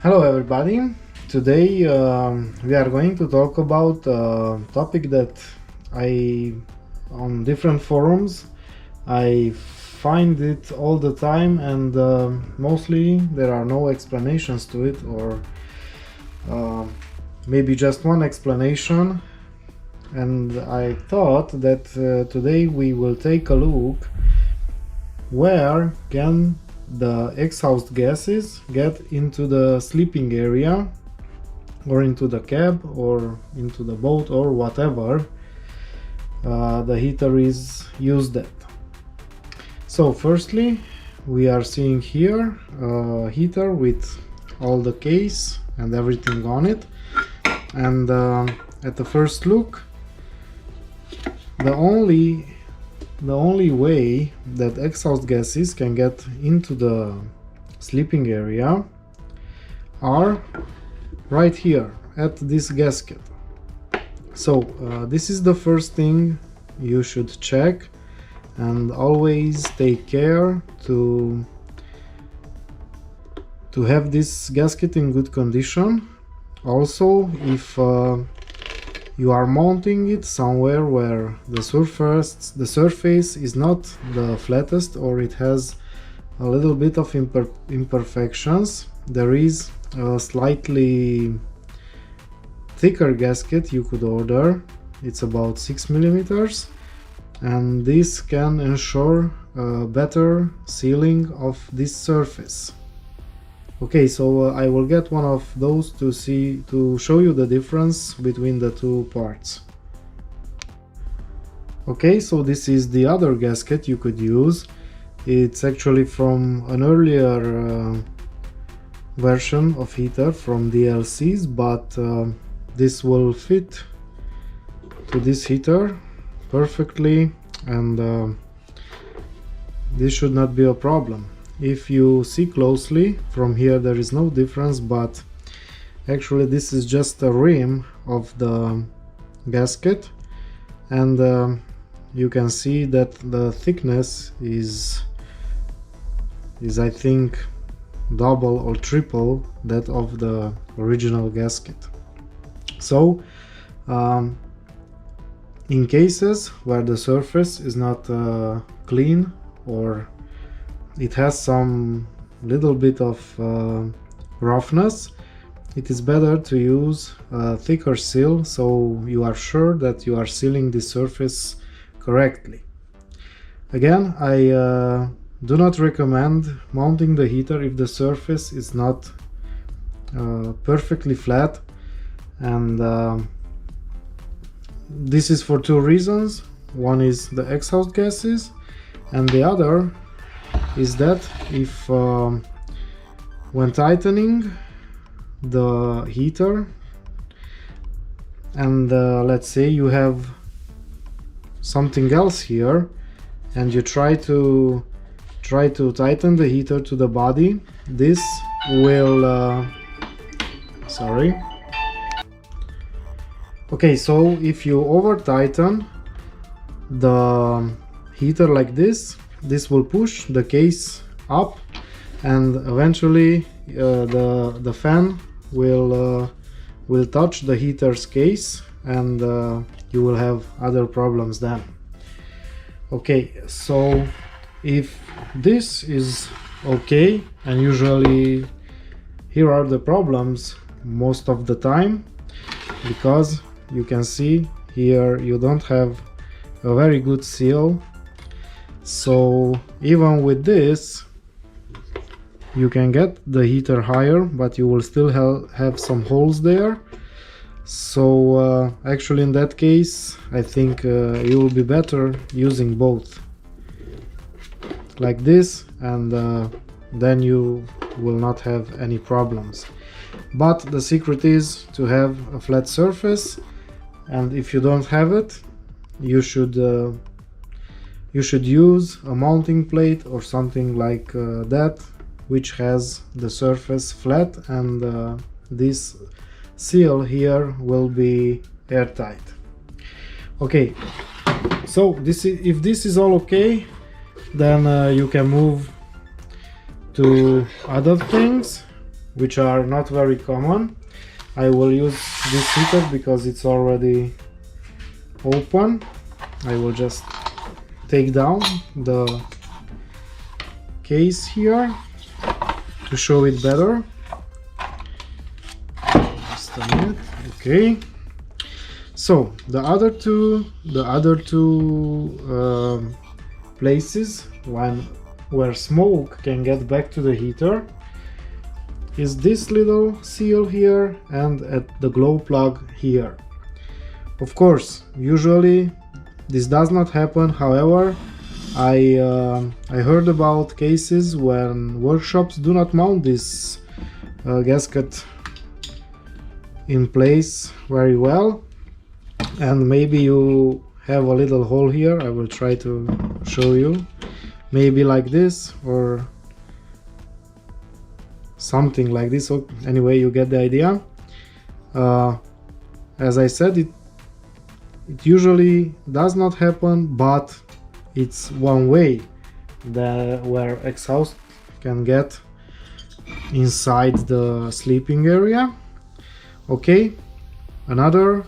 Hello everybody. Today we are going to talk about a topic that on different forums I find it all the time, and mostly there are no explanations to it, or maybe just one explanation. And I thought that today we will take a look where can the exhaust gases get into the sleeping area, or into the cab, or into the boat, or whatever the heater is used at. So firstly, we are seeing here a heater with all the case and everything on it, and at the first look, the only way that exhaust gases can get into the sleeping area are right here at this gasket. So this is the first thing you should check, and always take care to have this gasket in good condition. Also, if you are mounting it somewhere where the surface is not the flattest, or it has a little bit of imperfections, there is a slightly thicker gasket you could order. It's about 6 millimeters, and this can ensure a better sealing of this surface. Okay, so I will get one of those to show you the difference between the two parts. Okay, so this is the other gasket you could use. It's actually from an earlier version of heater from DLCs, but this will fit to this heater perfectly, and this should not be a problem. If you see closely from here, there is no difference, but actually this is just a rim of the gasket, and you can see that the thickness is I think double or triple that of the original gasket. So in cases where the surface is not clean, or it has some little bit of roughness, it is better to use a thicker seal, so you are sure that you are sealing the surface correctly. Again, I do not recommend mounting the heater if the surface is not perfectly flat, and this is for two reasons. One is the exhaust gases, and the other is that if when tightening the heater, and let's say you have something else here, and you try to tighten the heater to the body, this will sorry. Okay, so if you over tighten the heater like this will push the case up, and eventually the fan will touch the heater's case, and you will have other problems then. Okay, so if this is okay, and usually here are the problems most of the time, because you can see here you don't have a very good seal. So even with this you can get the heater higher, but you will still have some holes there. So actually in that case I think you will be better using both like this, and then you will not have any problems. But the secret is to have a flat surface, and if you don't have it, you should use a mounting plate or something like that, which has the surface flat, and this seal here will be airtight. Okay, so if this is all okay, then you can move to other things. which are not very common. I will use this heater because it's already open. I will just take down the case here to show it better. Just a minute. Okay. So the other two places where smoke can get back to the heater is this little seal here and at the glow plug here. Of course, usually this does not happen. However, I heard about cases when workshops do not mount this gasket in place very well, and maybe you have a little hole here. I will try to show you, maybe like this or something like this. So anyway, you get the idea. As I said, it usually does not happen, but it's one way where exhaust can get inside the sleeping area. Okay, another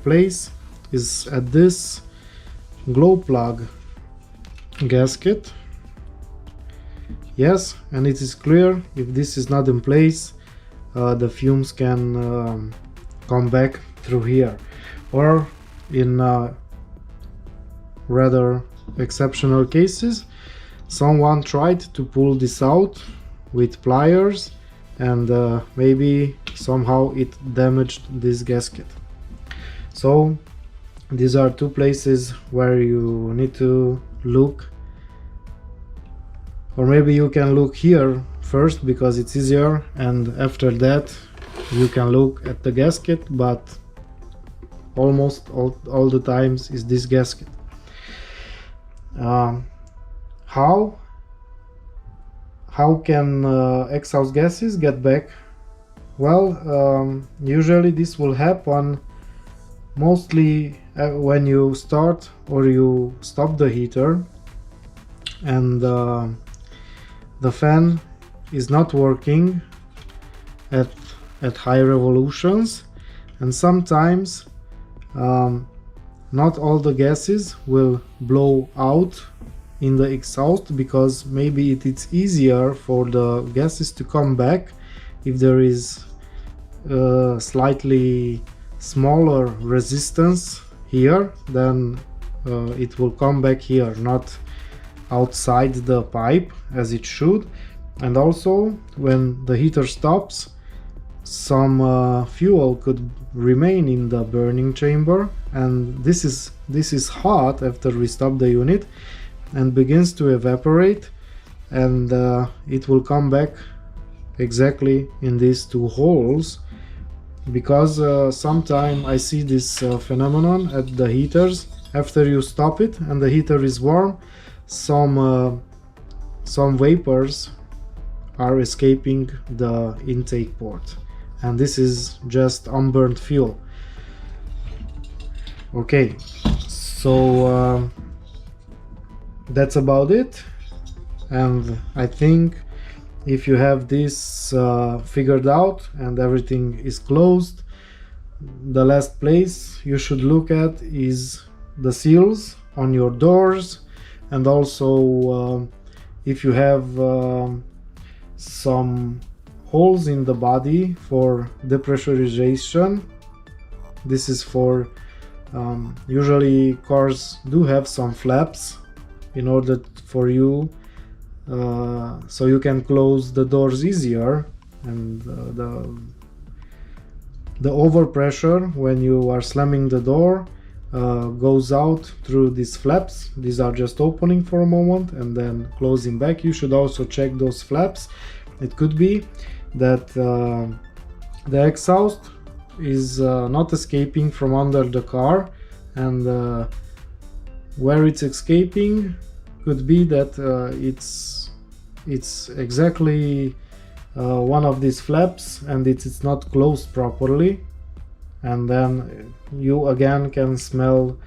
place is at this glow plug gasket. Yes, and it is clear, if this is not in place, the fumes can come back through here. Or in rather exceptional cases, someone tried to pull this out with pliers, and maybe somehow it damaged this gasket. So these are two places where you need to look, or maybe you can look here first because it's easier, and after that you can look at the gasket, but almost all the times is this gasket. How can exhaust gases get back? Well, usually this will happen mostly when you start or you stop the heater and the fan is not working at high revolutions, and sometimes not all the gases will blow out in the exhaust, because maybe it's easier for the gases to come back if there is slightly smaller resistance here. Then it will come back here, not outside the pipe as it should. And also when the heater stops, some fuel could remain in the burning chamber, and this is hot after we stop the unit and begins to evaporate, and it will come back exactly in these two holes, because sometimes I see this phenomenon at the heaters. After you stop it and the heater is warm, some vapors are escaping the intake port, and this is just unburned fuel. Okay, so that's about it. And I think if you have this figured out and everything is closed, the last place you should look at is the seals on your doors, and also if you have some holes in the body for depressurization. This is for usually cars do have some flaps in order for you so you can close the doors easier, and the overpressure when you are slamming the door goes out through these flaps. These are just opening for a moment and then closing back. You should also check those flaps. It could be that the exhaust is not escaping from under the car, and where it's escaping could be that it's exactly one of these flaps and it's not closed properly, and then you again can smell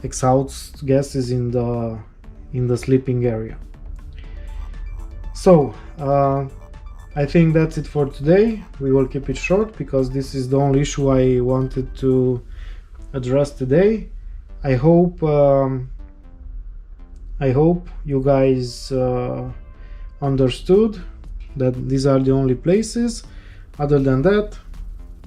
exhaust gases in the sleeping area. So I think that's it for today. We will keep it short because this is the only issue I wanted to address today. I hope you guys understood that these are the only places. Other than that,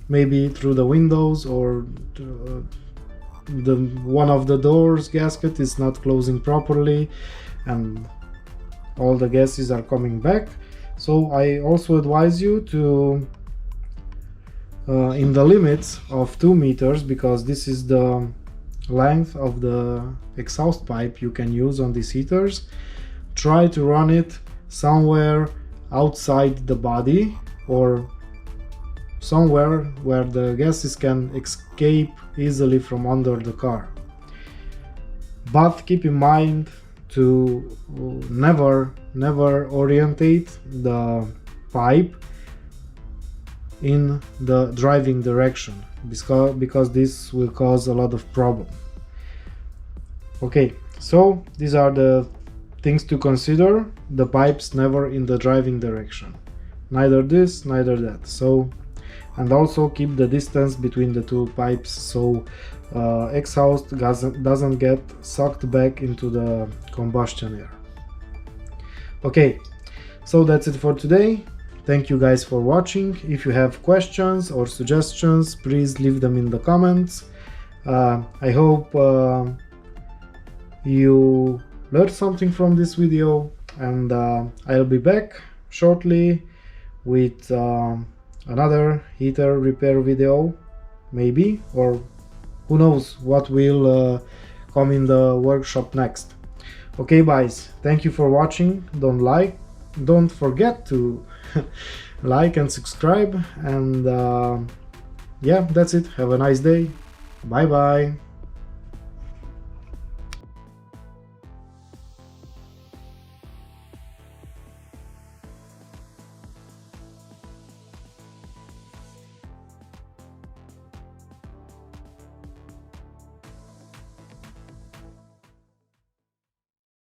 maybe through the windows or the one of the doors gasket is not closing properly and all the gases are coming back. So I also advise you to in the limits of 2 meters, because this is the length of the exhaust pipe you can use on these heaters, try to run it somewhere outside the body or somewhere where the gases can escape easily from under the car. But keep in mind to never orientate the pipe in the driving direction, because this will cause a lot of problem. Okay, so these are the things to consider. The pipes never in the driving direction, neither this neither that. So, and also keep the distance between the two pipes so exhaust doesn't get sucked back into the combustion air. Okay, so that's it for today. Thank you guys for watching. If you have questions or suggestions, please leave them in the comments. I hope you learned something from this video, and I'll be back shortly with another heater repair video, maybe, or who knows what will come in the workshop next. Okay guys, thank you for watching. Don't forget to like and subscribe, and yeah, that's it. Have a nice day. Bye bye.